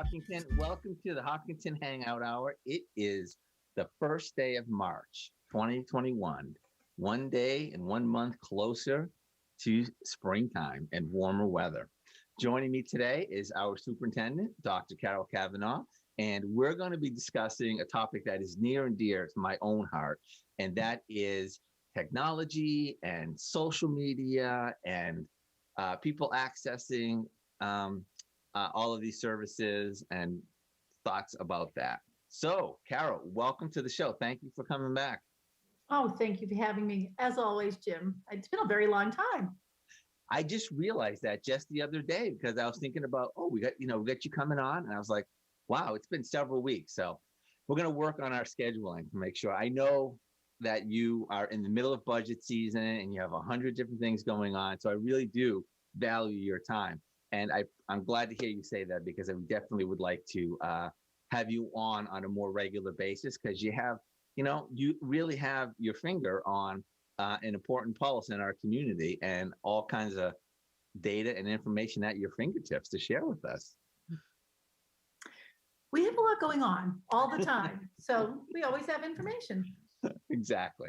Hopkinton. Welcome to the Hopkinton Hangout Hour. It is the first day of March 2021, one day and 1 month closer to springtime and warmer weather. Joining me today is our superintendent, Dr. Carol Kavanaugh, and we're going to be discussing a topic that is near and dear to my own heart, and that is technology and social media and people accessing all of these services and thoughts about that. So, Carol, welcome to the show. Thank you for coming back. Oh, thank you for having me. As always, Jim. It's been a very long time. I just realized that just the other day because I was thinking about, we got you coming on, and I was like, wow, it's been several weeks. So we're going to work on our scheduling to make sure. I know that you are in the middle of budget season and you have 100 different things going on. So I really do value your time. And I'm glad to hear you say that because I definitely would like to have you on a more regular basis because you really have your finger on an important pulse in our community and all kinds of data and information at your fingertips to share with us. We have a lot going on all the time, so we always have information. Exactly.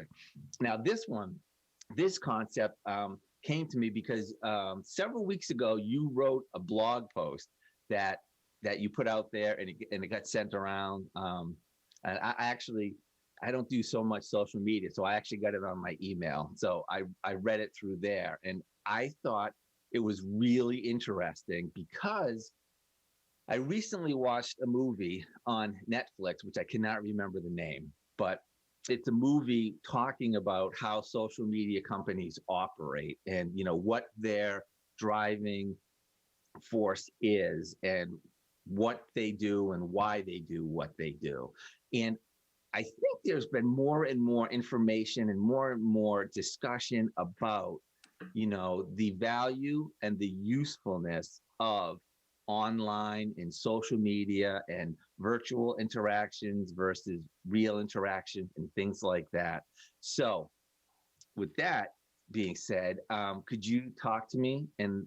Now, this concept came to me because several weeks ago you wrote a blog post that you put out there and it got sent around. And I don't do so much social media, so I actually got it on my email. So I read it through there, and I thought it was really interesting because I recently watched a movie on Netflix, which I cannot remember the name, but it's a movie talking about how social media companies operate and, what their driving force is and what they do and why they do what they do. And I think there's been more and more information and more discussion about, the value and the usefulness of online and social media and virtual interactions versus real interaction and things like that. So with that being said, could you talk to me and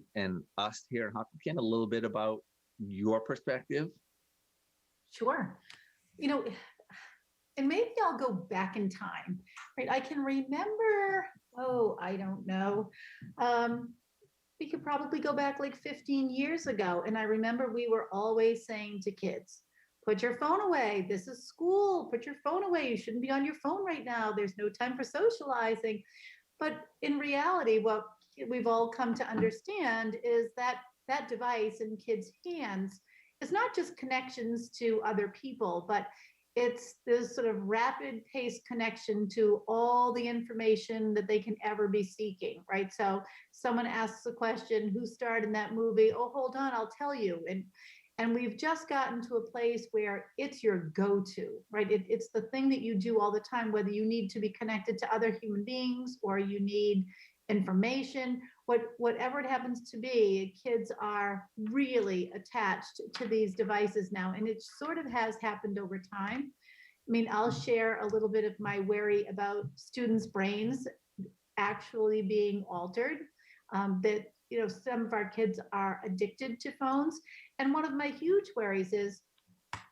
us here in Hopkinton a little bit about your perspective? Sure. And maybe I'll go back in time, right? I can remember, I don't know. We could probably go back like 15 years ago. And I remember we were always saying to kids, put your phone away. This is school. Put your phone away. You shouldn't be on your phone right now. There's no time for socializing. But in reality, what we've all come to understand is that that device in kids' hands is not just connections to other people, but it's this sort of rapid pace connection to all the information that they can ever be seeking, right? So someone asks a question, who starred in that movie? Oh, hold on, I'll tell you. And we've just gotten to a place where it's your go-to, right? It's the thing that you do all the time, whether you need to be connected to other human beings or you need information, whatever it happens to be, kids are really attached to these devices now. And it sort of has happened over time. I mean, I'll share a little bit of my worry about students' brains actually being altered, that some of our kids are addicted to phones. And one of my huge worries is,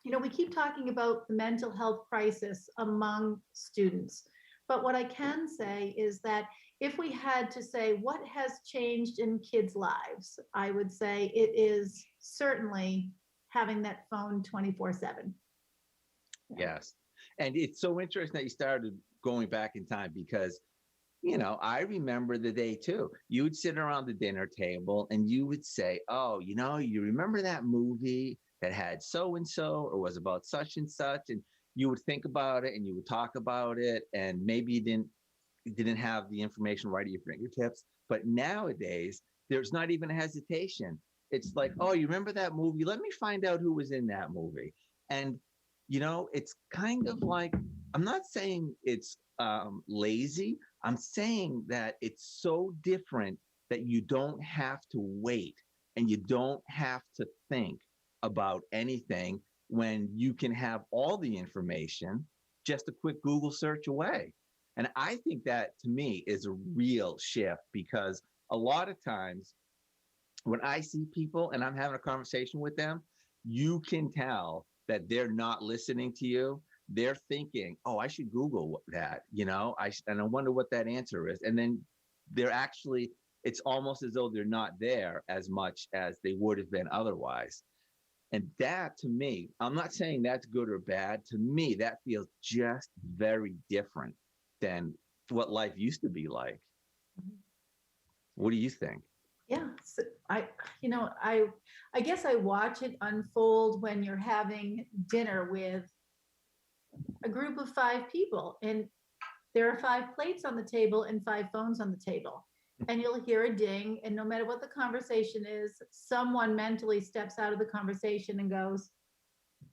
we keep talking about the mental health crisis among students. But what I can say is that if we had to say what has changed in kids' lives, I would say it is certainly having that phone 24/7. Yes. And it's so interesting that you started going back in time because, I remember the day too. You would sit around the dinner table and you would say, you remember that movie that had so-and-so or was about such and such, and you would think about it and you would talk about it, and maybe you didn't have the information right at your fingertips. But nowadays, there's not even a hesitation. It's like, you remember that movie? Let me find out who was in that movie. And, it's kind of like, I'm not saying it's lazy. I'm saying that it's so different that you don't have to wait and you don't have to think about anything when you can have all the information just a quick Google search away. And I think that to me is a real shift because a lot of times when I see people and I'm having a conversation with them, you can tell that they're not listening to you. They're thinking, oh, I should Google that, and I wonder what that answer is. And then they're actually, it's almost as though they're not there as much as they would have been otherwise. And that, to me, I'm not saying that's good or bad. To me, that feels just very different than what life used to be like. What do you think? Yeah, so I guess I watch it unfold when you're having dinner with a group of 5 people, and there are 5 plates on the table and 5 phones on the table. And you'll hear a ding, and no matter what the conversation is, someone mentally steps out of the conversation and goes,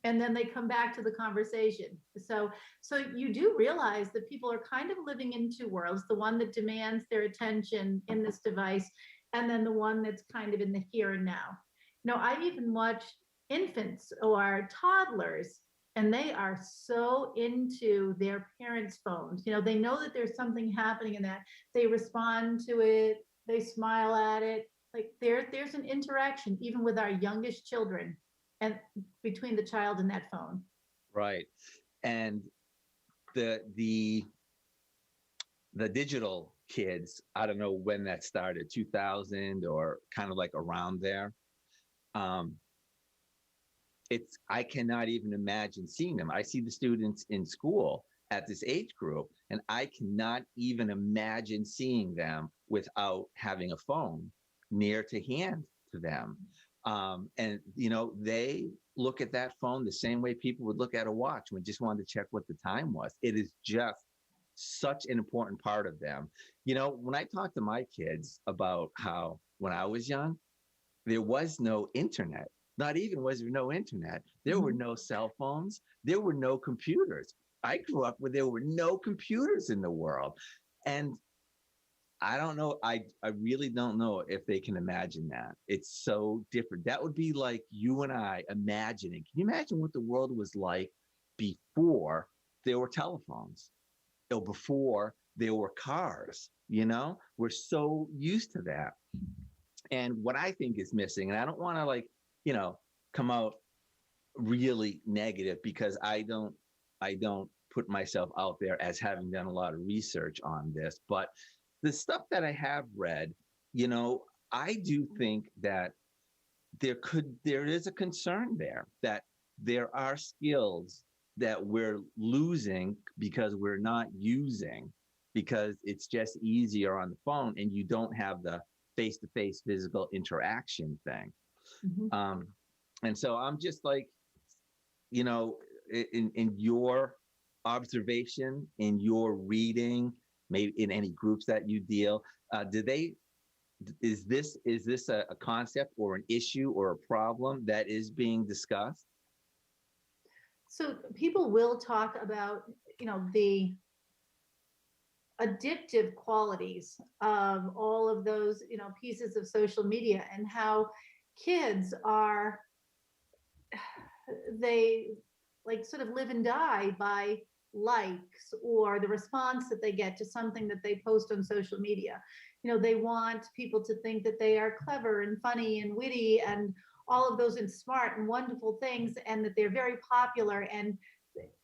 and then they come back to the conversation. So you do realize that people are kind of living in two worlds, the one that demands their attention in this device, and then the one that's kind of in the here and now. I've even watched infants or toddlers, and they are so into their parents' phones. They know that there's something happening in that. They respond to it, they smile at it. Like there's an interaction even with our youngest children, and between the child and that phone. Right. And the digital kids, I don't know when that started, 2000 or kind of like around there. I cannot even imagine seeing them. I see the students in school at this age group, and I cannot even imagine seeing them without having a phone near to hand to them. And they look at that phone the same way people would look at a watch when just wanted to check what the time was. It is just such an important part of them. When I talk to my kids about how when I was young, there was no internet. Not even was there no internet. There were no cell phones. There were no computers. I grew up where there were no computers in the world. And I don't know. I really don't know if they can imagine that. It's so different. That would be like you and I imagining. Can you imagine what the world was like before there were telephones? Or before there were cars? We're so used to that. And what I think is missing, and I don't want to come out really negative, because I don't put myself out there as having done a lot of research on this, but the stuff that I have read, I do think that there is a concern there that there are skills that we're losing because we're not using, because it's just easier on the phone and you don't have the face-to-face physical interaction thing. And so I'm just like, in your observation, in your reading, maybe in any groups that you deal, is this a concept or an issue or a problem that is being discussed? So people will talk about, the addictive qualities of all of those, pieces of social media, and how kids they like sort of live and die by likes or the response that they get to something that they post on social media. They want people to think that they are clever and funny and witty and all of those and smart and wonderful things, and that they're very popular. And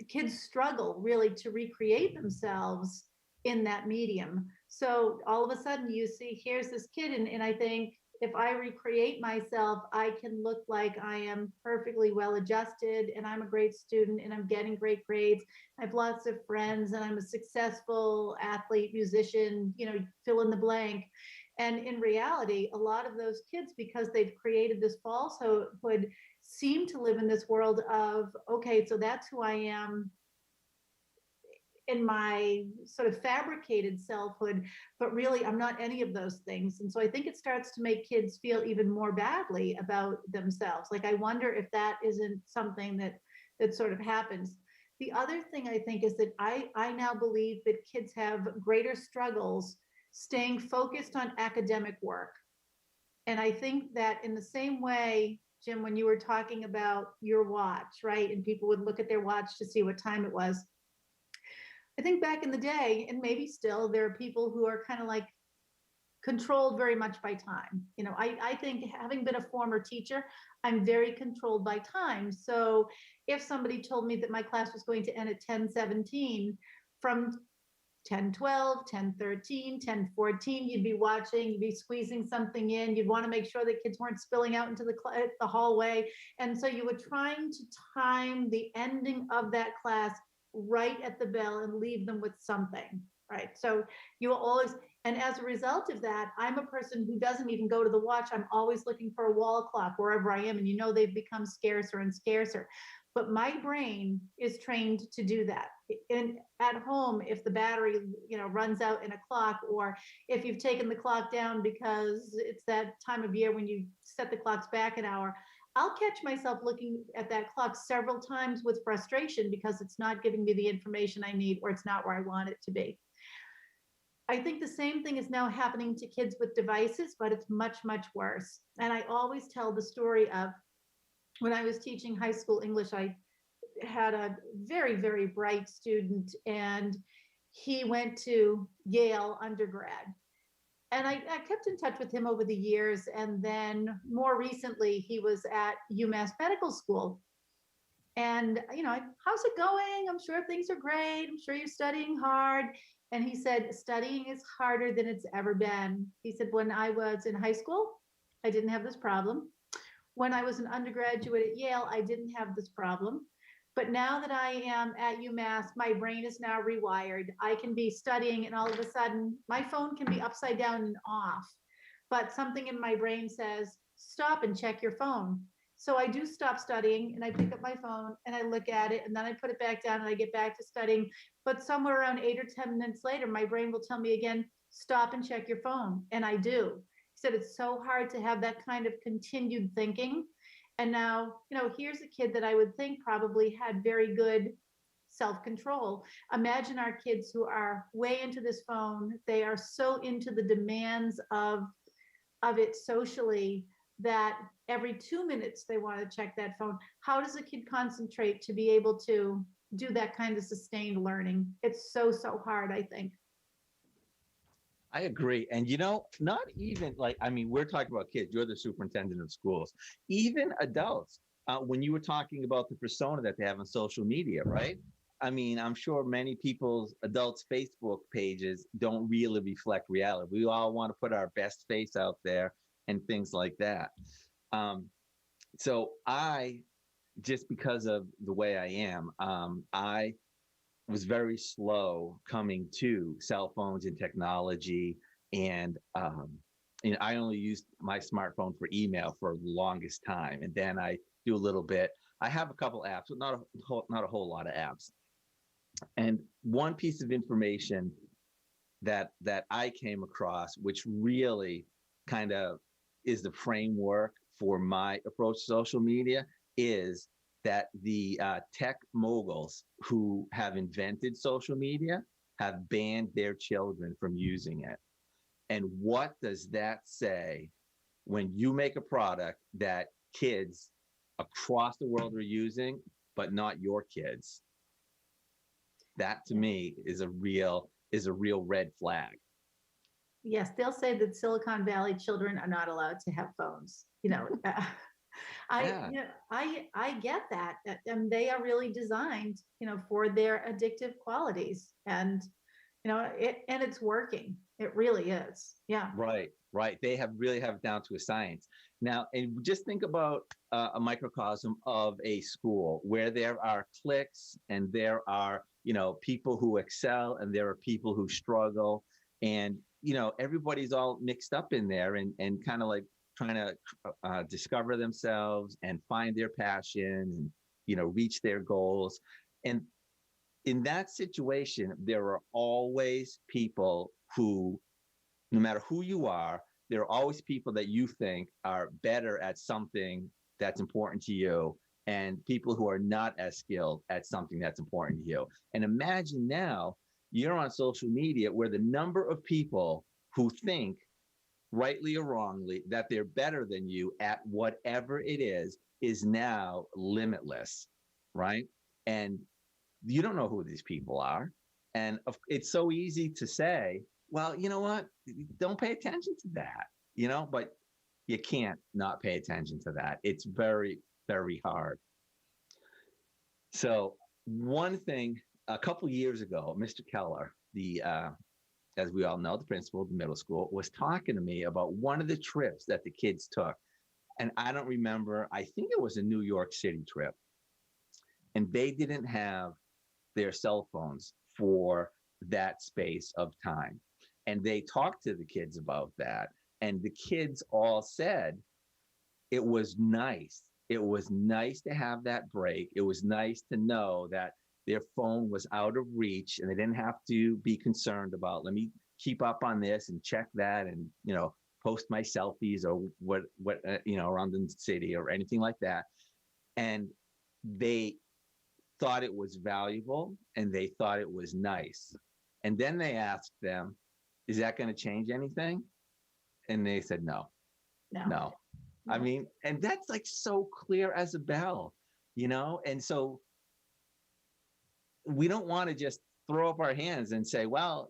kids struggle really to recreate themselves in that medium. So all of a sudden you see, here's this kid, and I think, if I recreate myself, I can look like I am perfectly well adjusted, and I'm a great student, and I'm getting great grades. I have lots of friends, and I'm a successful athlete, musician, fill in the blank. And in reality, a lot of those kids, because they've created this falsehood, seem to live in this world of, okay, so that's who I am in my sort of fabricated selfhood, but really I'm not any of those things. And so I think it starts to make kids feel even more badly about themselves. Like, I wonder if that isn't something that sort of happens. The other thing I think is that I now believe that kids have greater struggles staying focused on academic work. And I think that in the same way, Jim, when you were talking about your watch, right? And people would look at their watch to see what time it was. I think back in the day, and maybe still, there are people who are kind of like controlled very much by time. I think having been a former teacher, I'm very controlled by time. So if somebody told me that my class was going to end at 10:17, from 10:12, 10:13, 10:14, you'd be watching, you'd be squeezing something in. You'd want to make sure that kids weren't spilling out into the hallway. And so you were trying to time the ending of that class right at the bell and leave them with something, right? So you will always, and as a result of that, I'm a person who doesn't even go to the watch. I'm always looking for a wall clock wherever I am. And they've become scarcer and scarcer. But my brain is trained to do that. And at home, if the battery, runs out in a clock, or if you've taken the clock down because it's that time of year when you set the clocks back an hour, I'll catch myself looking at that clock several times with frustration because it's not giving me the information I need, or it's not where I want it to be. I think the same thing is now happening to kids with devices, but it's much, much worse. And I always tell the story of when I was teaching high school English. I had a very, very bright student, and he went to Yale undergrad. And I kept in touch with him over the years. And then more recently, he was at UMass Medical School. And, how's it going? I'm sure things are great. I'm sure you're studying hard. And he said, studying is harder than it's ever been. He said, when I was in high school, I didn't have this problem. When I was an undergraduate at Yale, I didn't have this problem. But now that I am at UMass, my brain is now rewired. I can be studying, and all of a sudden my phone can be upside down and off. But something in my brain says, stop and check your phone. So I do stop studying, and I pick up my phone and I look at it, and then I put it back down and I get back to studying. But somewhere around 8 or 10 minutes later, my brain will tell me again, stop and check your phone. And I do. He said it's so hard to have that kind of continued thinking. And now, here's a kid that I would think probably had very good self-control. Imagine our kids who are way into this phone. They are so into the demands of it socially that every 2 minutes they want to check that phone. How does a kid concentrate to be able to do that kind of sustained learning? It's so, so hard, I think. I agree. And, not even we're talking about kids. You're the superintendent of schools. Even adults, when you were talking about the persona that they have on social media, right? I'm sure many people's adults' Facebook pages don't really reflect reality. We all want to put our best face out there and things like that. So just because of the way I am, I was very slow coming to cell phones and technology. And, I only used my smartphone for email for the longest time. And then I do a little bit. I have a couple apps, but not a whole lot of apps. And one piece of information that I came across, which really kind of is the framework for my approach to social media, is that the tech moguls who have invented social media have banned their children from using it. And what does that say when you make a product that kids across the world are using, but not your kids? That to me is a real red flag. Yes, they'll say that Silicon Valley children are not allowed to have phones. I get that, and they are really designed, for their addictive qualities, and and it's working. It really is. Yeah. Right. They really have it down to a science. Now, and just think about a microcosm of a school where there are cliques and there are, people who excel and there are people who struggle, and, everybody's all mixed up in there and kind of like trying to discover themselves and find their passion and, reach their goals. And in that situation, there are always people who, no matter who you are, there are always people that you think are better at something that's important to you, and people who are not as skilled at something that's important to you. And imagine now you're on social media where the number of people who think, rightly or wrongly, that they're better than you at whatever it is now limitless, right? And you don't know who these people are. And it's so easy to say, well, you know what? Don't pay attention to that, but you can't not pay attention to that. It's very, very hard. So one thing, a couple years ago, Mr. Keller, as we all know, the principal of the middle school, was talking to me about one of the trips that the kids took. And I don't remember, I think it was a New York City trip. And they didn't have their cell phones for that space of time. And they talked to the kids about that. And the kids all said it was nice. It was nice to have that break. It was nice to know that their phone was out of reach and they didn't have to be concerned about, let me keep up on this and check that and, post my selfies or what, around the city or anything like that. And they thought it was valuable and they thought it was nice. And then they asked them, is that going to change anything? And they said, no. I mean, and that's like so clear as a bell, and so we don't want to just throw up our hands and say, well,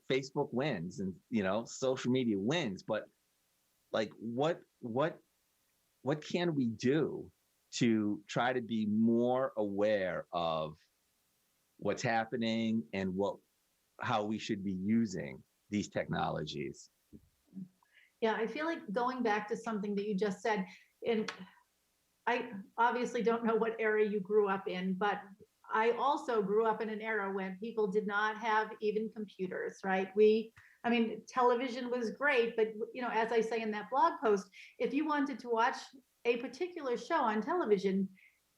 Facebook wins and, social media wins, but like, what can we do to try to be more aware of what's happening and how we should be using these technologies? Yeah, I feel like going back to something that you just said, and I obviously don't know what era you grew up in, but I also grew up in an era when people did not have even computers, right? Television was great, but as I say in that blog post, if you wanted to watch a particular show on television,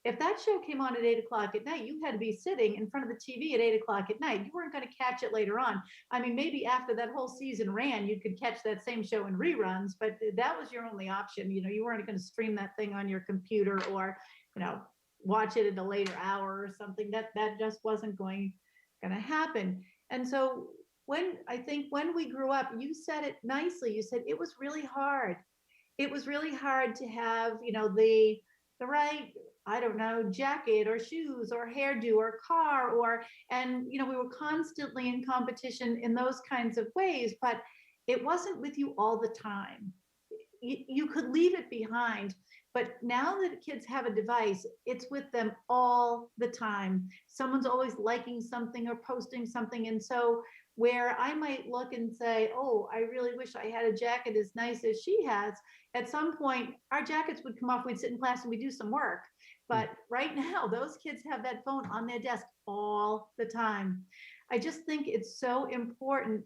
if that show came on at 8 o'clock at night, you had to be sitting in front of the TV at 8 o'clock at night. You weren't going to catch it later on. Maybe after that whole season ran, you could catch that same show in reruns, but that was your only option. You weren't going to stream that thing on your computer or, watch it at a later hour or something. That just wasn't going to happen. And so when we grew up, you said it nicely. You said it was really hard. It was really hard to have, the right, I don't know, jacket or shoes or hairdo or car and we were constantly in competition in those kinds of ways, but it wasn't with you all the time. You could leave it behind, but now that kids have a device, it's with them all the time. Someone's always liking something or posting something. And so where I might look and say, oh, I really wish I had a jacket as nice as she has, at some point our jackets would come off, we'd sit in class and we'd do some work. But right now, those kids have that phone on their desk all the time. I just think it's so important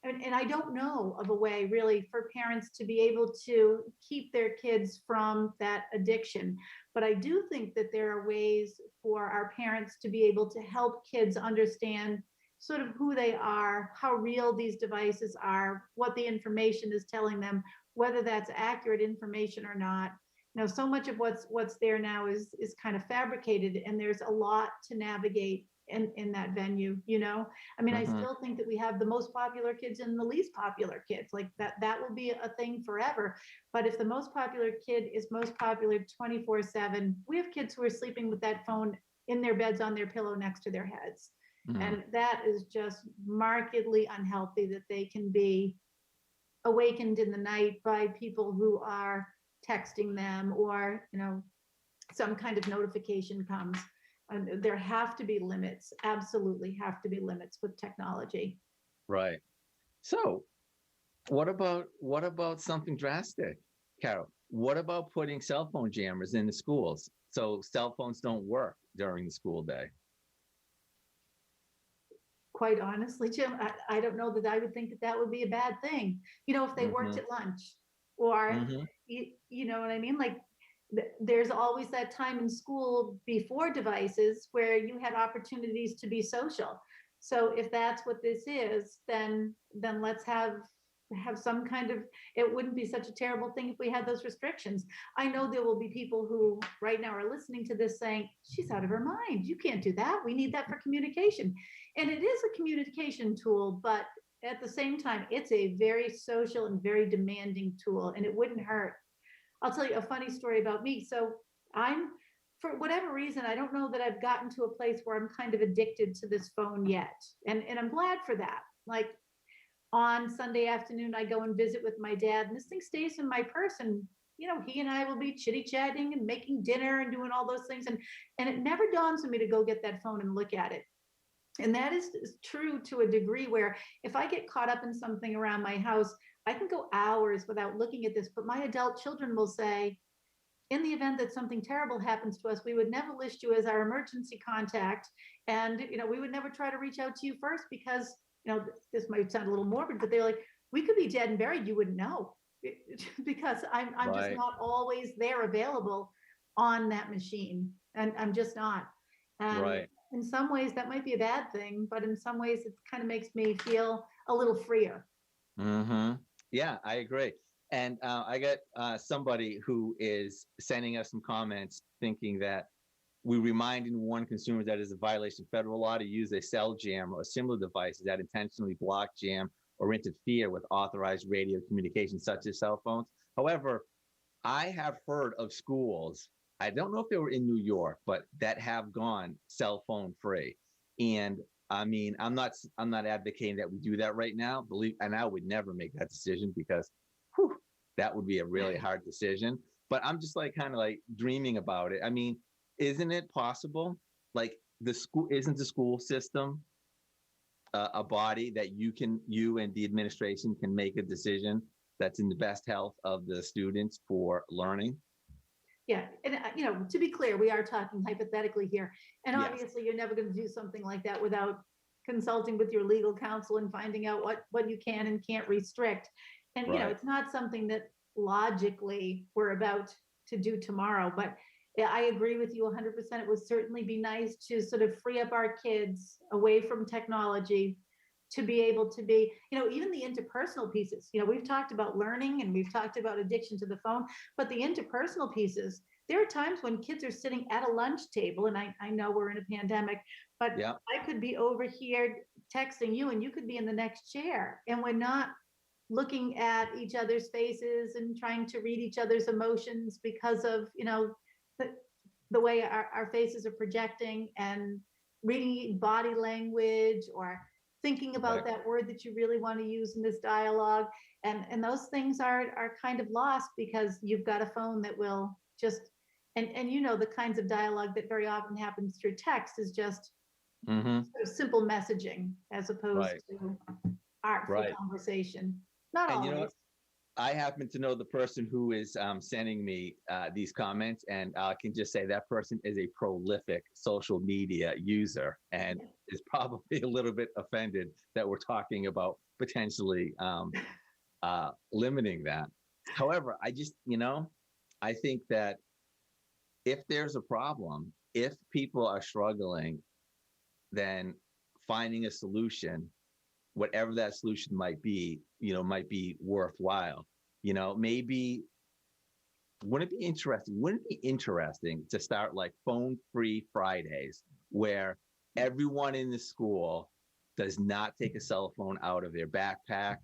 and I don't know of a way really for parents to be able to keep their kids from that addiction. But I do think that there are ways for our parents to be able to help kids understand sort of who they are, how real these devices are, what the information is telling them, whether that's accurate information or not. So much of what's there now is kind of fabricated, and there's a lot to navigate in that venue. I still think that we have the most popular kids and the least popular kids. Like that will be a thing forever. But if the most popular kid is most popular 24/7, we have kids who are sleeping with that phone in their beds on their pillow next to their heads. And that is just markedly unhealthy, that they can be awakened in the night by people who are texting them or, some kind of notification comes. And there have to be limits, absolutely have to be limits with technology. Right. So what about something drastic, Carol? What about putting cell phone jammers in the schools so cell phones don't work during the school day? Quite honestly, Jim, I don't know that I would think that would be a bad thing. If they worked at lunch or, you know what I mean? Like there's always that time in school before devices where you had opportunities to be social. So if that's what this is, then let's have some kind of, it wouldn't be such a terrible thing if we had those restrictions. I know there will be people who right now are listening to this saying, she's out of her mind. You can't do that. We need that for communication. And it is a communication tool, but at the same time, it's a very social and very demanding tool, and it wouldn't hurt. I'll tell you a funny story about me. So for whatever reason, I don't know that I've gotten to a place where I'm kind of addicted to this phone yet. And I'm glad for that. like on Sunday afternoon, I go and visit with my dad, and this thing stays in my purse. And he and I will be chitty chatting and making dinner and doing all those things. And it never dawns on me to go get that phone and look at it. And that is true to a degree where if I get caught up in something around my house, I can go hours without looking at this. But my adult children will say, in the event that something terrible happens to us, we would never list you as our emergency contact. And, we would never try to reach out to you first because, this might sound a little morbid, but they're like, we could be dead and buried. You wouldn't know because I'm just Right. not always there available on that machine. And I'm just not. And Right. in some ways that might be a bad thing, but in some ways it kind of makes me feel a little freer. Mm-hmm. Yeah, I agree. And I got somebody who is sending us some comments thinking that we remind and warn consumers that it is a violation of federal law to use a cell jam or similar devices that intentionally block, jam, or interfere with authorized radio communication, such as cell phones. However, I have heard of schools, I don't know if they were in New York, but that have gone cell phone free. And I mean, I'm not advocating that we do that right now. And I would never make that decision because whew, that would be a really hard decision. But I'm just like kind of like dreaming about it. I mean, isn't it possible? Like isn't the school system a body that you and the administration can make a decision that's in the best health of the students for learning? Yeah, and to be clear, we are talking hypothetically here, and Yes. obviously you're never going to do something like that without consulting with your legal counsel and finding out what you can and can't restrict. And Right. it's not something that logically we're about to do tomorrow, but yeah, I agree with you 100%. It would certainly be nice to sort of free up our kids away from technology to be able to be, even the interpersonal pieces. We've talked about learning and we've talked about addiction to the phone, but the interpersonal pieces, there are times when kids are sitting at a lunch table, and I know we're in a pandemic, but Yeah. I could be over here texting you and you could be in the next chair, and we're not looking at each other's faces and trying to read each other's emotions because of, the, the way our faces are projecting and reading body language or thinking about Right. that word that you really want to use in this dialogue. And those things are kind of lost because you've got a phone that will just, and the kinds of dialogue that very often happens through text is just Mm-hmm. sort of simple messaging as opposed Right. to artful Right. conversation. Not And you know what? always. I happen to know the person who is sending me these comments, and I can just say that person is a prolific social media user and is probably a little bit offended that we're talking about potentially limiting that. However, I think that if there's a problem, if people are struggling, then finding a solution, whatever that solution might be worthwhile. Maybe wouldn't it be interesting to start like phone free Fridays where everyone in the school does not take a cell phone out of their backpack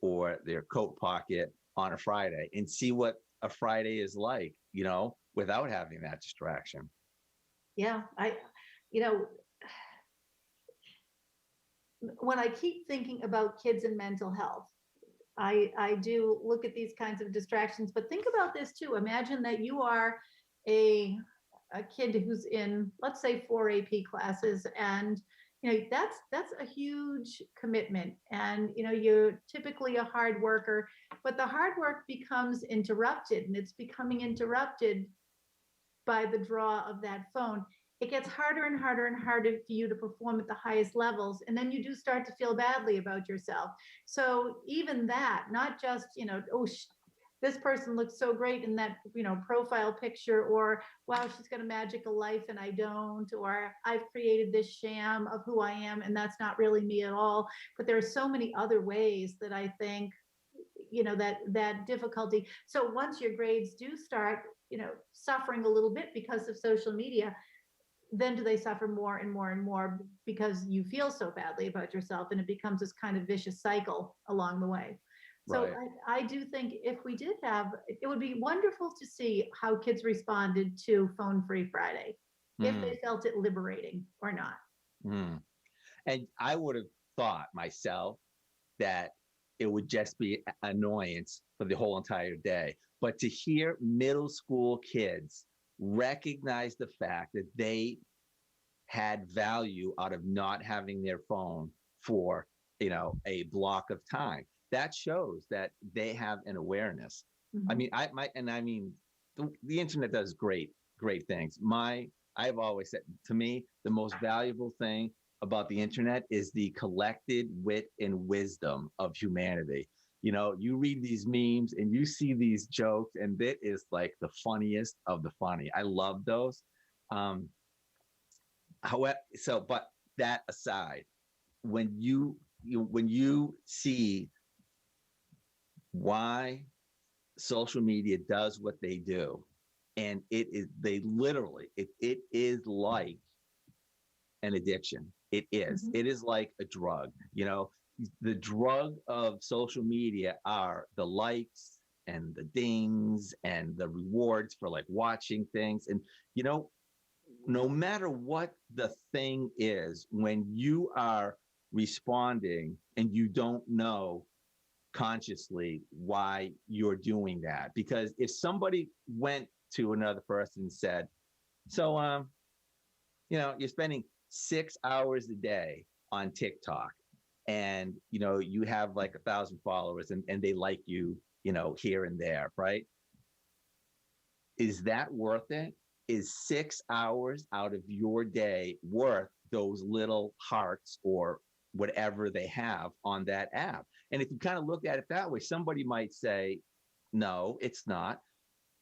or their coat pocket on a Friday and see what a Friday is like, without having that distraction. Yeah, you know, when I keep thinking about kids and mental health, I do look at these kinds of distractions, but think about this too. Imagine that you are a a kid who's in, let's say, 4 AP classes, and that's a huge commitment. And you're typically a hard worker, but the hard work becomes interrupted, and it's becoming interrupted by the draw of that phone. It gets harder and harder and harder for you to perform at the highest levels. And then you do start to feel badly about yourself. So even that, not just, oh, this person looks so great in that, profile picture, or wow, she's got a magical life and I don't, or I've created this sham of who I am and that's not really me at all. But there are so many other ways that I think that difficulty. So once your grades do start suffering a little bit because of social media, then do they suffer more and more and more because you feel so badly about yourself, and it becomes this kind of vicious cycle along the way. So Right. I do think if we did have, it would be wonderful to see how kids responded to phone free Friday, if Mm, they felt it liberating or not. mm. And I would have thought myself that it would just be annoyance for the whole entire day. But to hear middle school kids recognize the fact that they had value out of not having their phone for, a block of time, that shows that they have an awareness. I Mhm. mean, the internet does great things. I've always said, to me, the most valuable thing about the internet is the collected wit and wisdom of humanity. You read these memes and you see these jokes, and it is like the funniest of the funny. I love those. Um, However, but that aside, when you see why social media does what they do, and it is like an addiction. Mhm. It is like a drug. The drug of social media are the likes and the dings and the rewards for like watching things. And you know no matter what the thing is, when you are responding and you don't know consciously why you're doing that, because if somebody went to another person and said, so you're spending 6 hours a day on TikTok, and you have like 1,000 followers, and they like you, here and there, right? Is that worth it? Is 6 hours out of your day worth those little hearts or whatever they have on that app? And if you kind of look at it that way, somebody might say, no, it's not.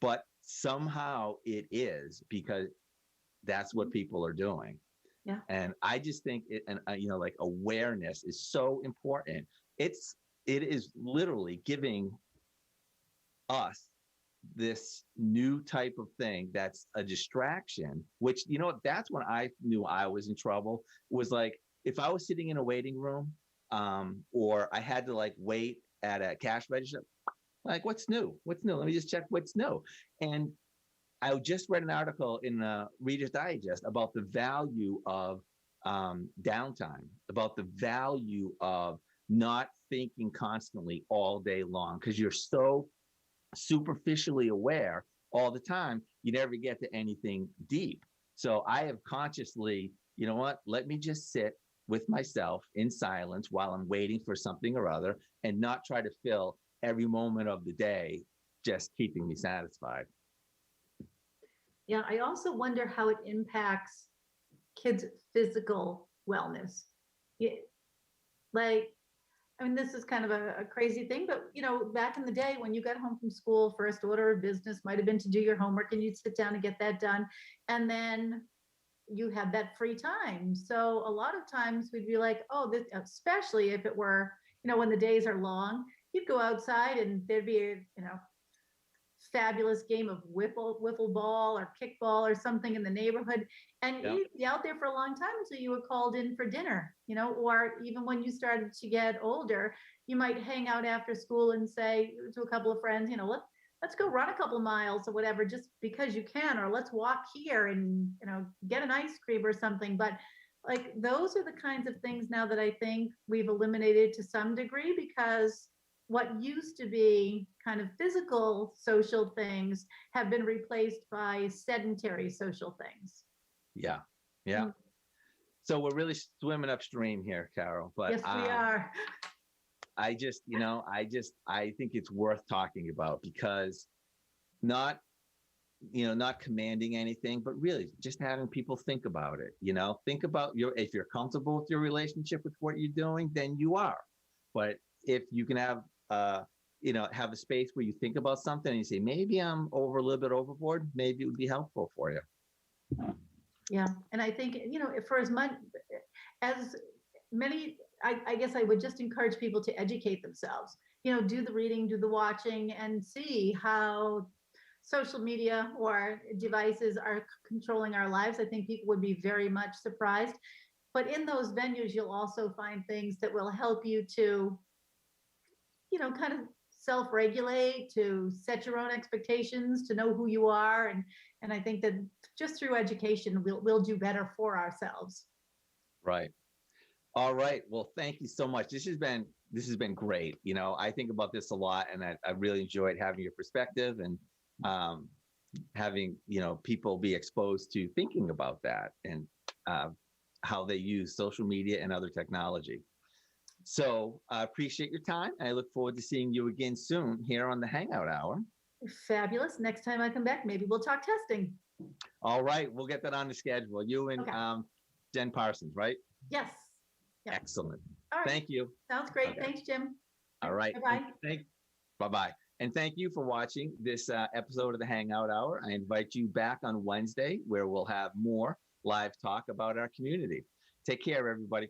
But somehow it is, because that's what people are doing. Yeah. And I just think like awareness is so important. It is literally giving us this new type of thing that's a distraction, which, that's when I knew I was in trouble. Was like, if I was sitting in a waiting room, or I had to like wait at a cash register, like, what's new? What's new? Let me just check what's new. And I just read an article in Reader's Digest about the value of downtime, about the value of not thinking constantly all day long, because you're so superficially aware all the time, you never get to anything deep. So I have consciously, you know what, let me just sit with myself in silence while I'm waiting for something or other, and not try to fill every moment of the day just keeping me satisfied. Yeah, I also wonder how it impacts kids' physical wellness. Yeah, like, I mean, this is kind of a crazy thing, but back in the day when you got home from school, first order of business might have been to do your homework, and you'd sit down and get that done. And then you had that free time. So a lot of times we'd be like, oh, this, especially if it were, when the days are long, you'd go outside and there'd be fabulous game of wiffle ball or kickball or something in the neighborhood, and Yeah. you'd be out there for a long time until you were called in for dinner. Or even when you started to get older, you might hang out after school and say to a couple of friends, let's go run a couple miles or whatever, just because you can, or let's walk here and get an ice cream or something. But like, those are the kinds of things now that I think we've eliminated to some degree, because what used to be kind of physical social things have been replaced by sedentary social things. Yeah. Yeah. Mm. So we're really swimming upstream here, Carol. But Yes, we are. I think it's worth talking about, because not not commanding anything, but really just having people think about it. Think about if you're comfortable with your relationship with what you're doing, then you are. But if you can have a space where you think about something and you say, maybe I'm a little bit overboard, maybe it would be helpful for you. Yeah, and I think for as much as many, I guess I would just encourage people to educate themselves. Do the reading, do the watching, and see how social media or devices are controlling our lives. I think people would be very much surprised. But in those venues, you'll also find things that will help you to, kind of self-regulate, to set your own expectations, to know who you are. And I think that just through education, we'll do better for ourselves. Right. All right. Well, thank you so much. this has been great. I think about this a lot, and I really enjoyed having your perspective and having, people be exposed to thinking about that and how they use social media and other technology. So I appreciate your time. I look forward to seeing you again soon here on the Hangout Hour. Fabulous. Next time I come back, maybe we'll talk testing. All right, we'll get that on the schedule. You and Okay. Jen Parsons, right? Yes. Yeah. Excellent. All right. Thank you. Sounds great. Okay. Thanks, Jim. All right. Bye-bye. Bye-bye. And thank you for watching this episode of the Hangout Hour. I invite you back on Wednesday, where we'll have more live talk about our community. Take care, everybody.